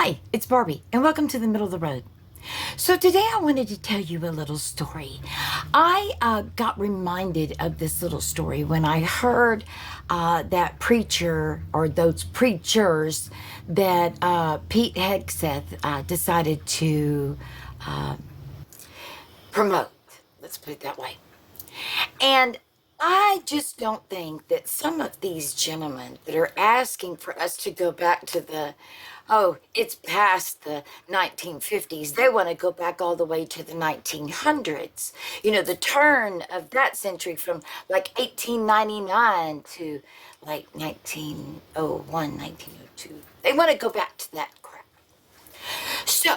Hi, it's Barbie, and welcome to the Middle of the Road. So today I wanted to tell you a little story. I got reminded of this little story when I heard that preacher, or those preachers, that Pete Hegseth decided to promote. Let's put it that way. And I just don't think that some of these gentlemen that are asking for us to go back to it's past the 1950s. They want to go back all the way to the 1900s. You know, the turn of that century from like 1899 to like 1901, 1902. They want to go back to that crap. So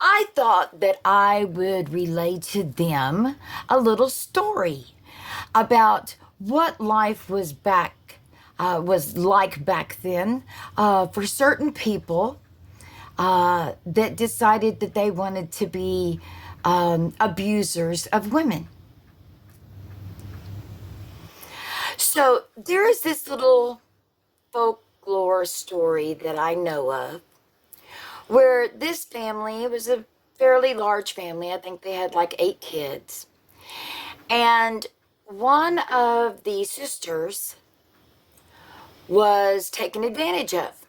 I thought that I would relay to them a little story about what life was like back then for certain people that decided that they wanted to be abusers of women. So there is this little folklore story that I know of where this family, it was a fairly large family. I think they had like 8 kids. And one of the sisters was taken advantage of.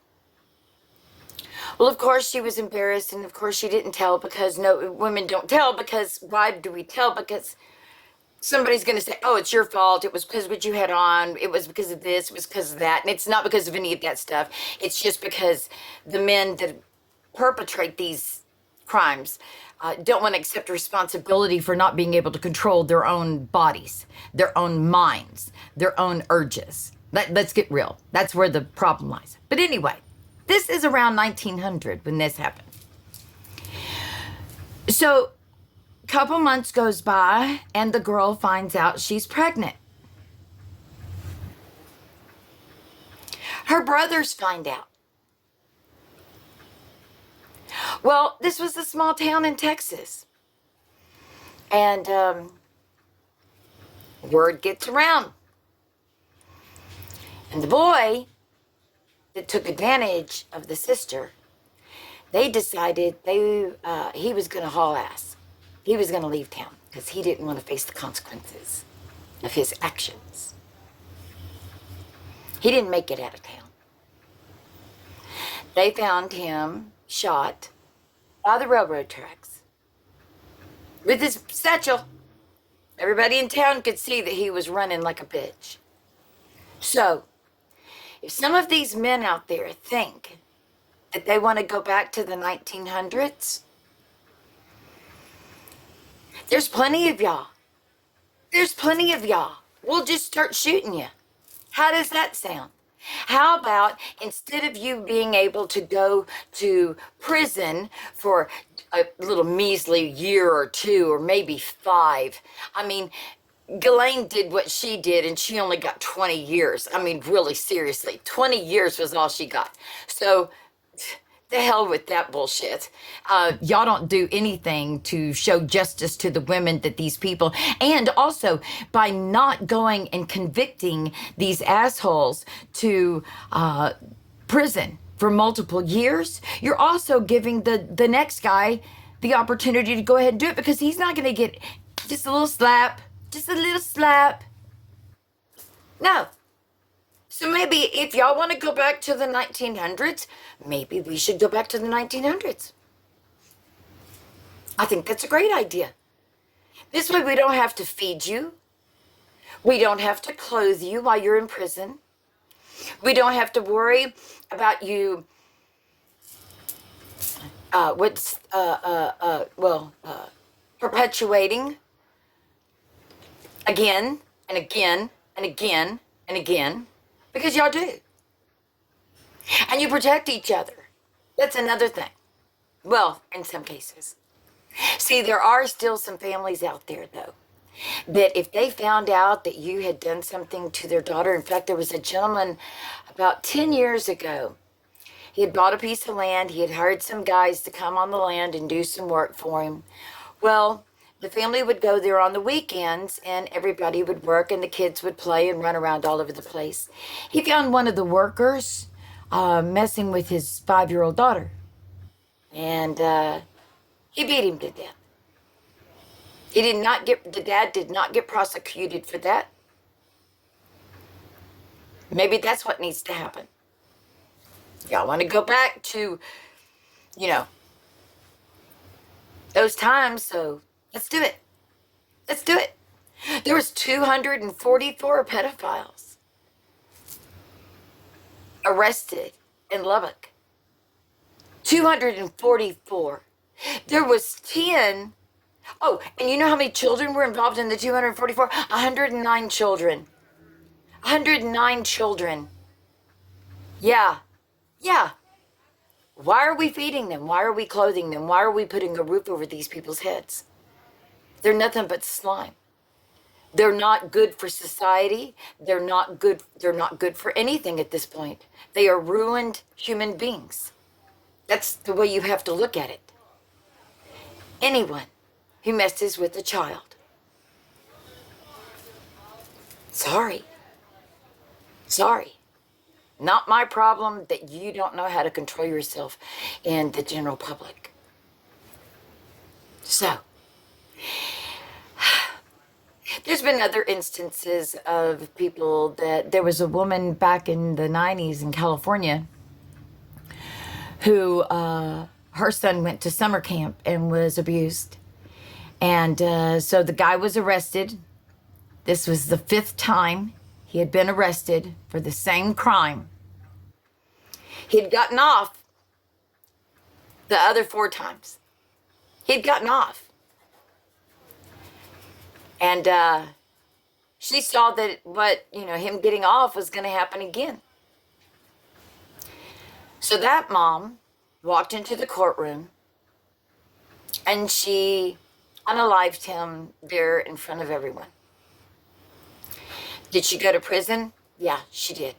Well, of course, she was embarrassed, and of course, she didn't tell, because no, women don't tell, because why do we tell? Because somebody's going to say, oh, it's your fault. It was because of what you had on. It was because of this. It was because of that. And it's not because of any of that stuff. It's just because the men that perpetrate these crimes don't want to accept responsibility for not being able to control their own bodies, their own minds, their own urges. Let's get real. That's where the problem lies. But anyway, this is around 1900 when this happened. So a couple months goes by and the girl finds out she's pregnant. Her brothers find out. Well, this was a small town in Texas. And word gets around. And the boy that took advantage of the sister, they decided he was going to haul ass. He was going to leave town because he didn't want to face the consequences of his actions. He didn't make it out of town. They found him shot by the railroad tracks with his satchel. Everybody in town could see that he was running like a bitch. So, if some of these men out there think that they want to go back to the 1900s, there's plenty of y'all. There's plenty of y'all. We'll just start shooting you. How does that sound? How about instead of you being able to go to prison for a little measly year or 2 or maybe 5, I mean, Ghislaine did what she did and she only got 20 years. I mean, really seriously, 20 years was all she got. So the hell with that bullshit. Y'all don't do anything to show justice to the women that these people, and also by not going and convicting these assholes to prison for multiple years, you're also giving the next guy the opportunity to go ahead and do it, because he's not going to get just a little slap. Just a little slap. No. So maybe if y'all want to go back to the 1900s, maybe we should go back to the 1900s. I think that's a great idea. This way we don't have to feed you. We don't have to clothe you while you're in prison. We don't have to worry about you perpetuating again and again and again and again, because y'all do. And you protect each other. That's another thing. Well, in some cases. See, there are still some families out there, though, that if they found out that you had done something to their daughter, in fact, there was a gentleman about 10 years ago. He had bought a piece of land. He had hired some guys to come on the land and do some work for him. Well, the family would go there on the weekends and everybody would work and the kids would play and run around all over the place. He found one of the workers messing with his 5-year-old daughter. And he beat him to death. The dad did not get prosecuted for that. Maybe that's what needs to happen. Y'all want to go back to, those times, so let's do it. Let's do it. There was 244 pedophiles arrested in Lubbock. 244. There was 10. Oh, and you know how many children were involved in the 244? 109 children. 109 children. Yeah. Why are we feeding them? Why are we clothing them? Why are we putting a roof over these people's heads? They're nothing but slime. They're not good for society. They're not good for anything at this point. They are ruined human beings. That's the way you have to look at it. Anyone who messes with a child. Sorry. Not my problem that you don't know how to control yourself and the general public. So, there's been other instances of people that there was a woman back in the 90s in California who her son went to summer camp and was abused. And so the guy was arrested. This was the 5th time he had been arrested for the same crime. He had gotten off the other 4 times. He'd gotten off. And she saw that him getting off was going to happen again. So that mom walked into the courtroom and she unalived him there in front of everyone. Did she go to prison? Yeah, she did.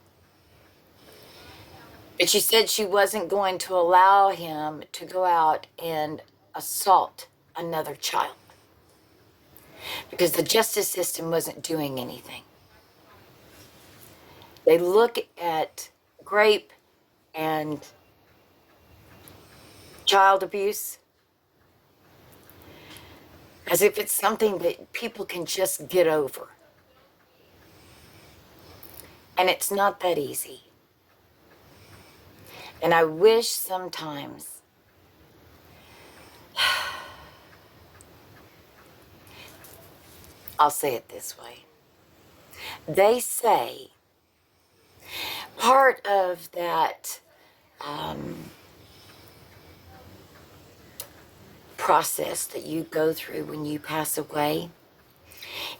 But she said she wasn't going to allow him to go out and assault another child because the justice system wasn't doing anything. They look at rape and child abuse as if it's something that people can just get over. And it's not that easy. And I wish sometimes I'll say it this way. They say part of that process that you go through when you pass away,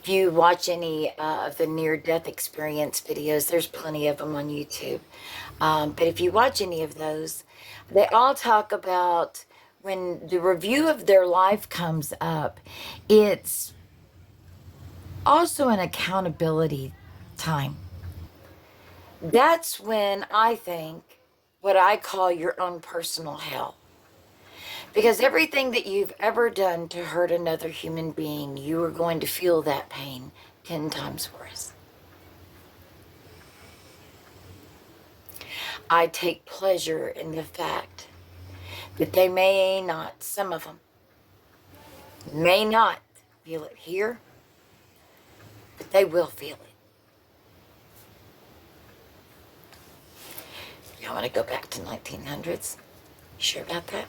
if you watch any of the near-death experience videos, there's plenty of them on YouTube. But if you watch any of those, they all talk about when the review of their life comes up, it's also an accountability time. That's when I think what I call your own personal hell. Because everything that you've ever done to hurt another human being, you are going to feel that pain 10 times worse. I take pleasure in the fact that they may not, some of them, may not feel it here, but they will feel it. Y'all want to go back to 1900s? You sure about that?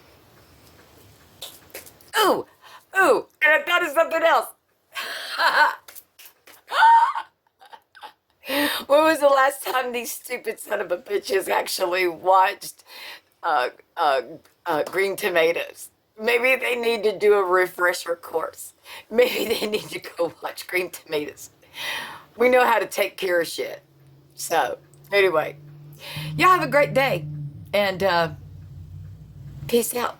Ooh, and I thought of something else. When was the last time these stupid son of a bitches actually watched Green Tomatoes? Maybe they need to do a refresher course. Maybe they need to go watch Green Tomatoes. We know how to take care of shit. So, anyway, y'all have a great day. And peace out.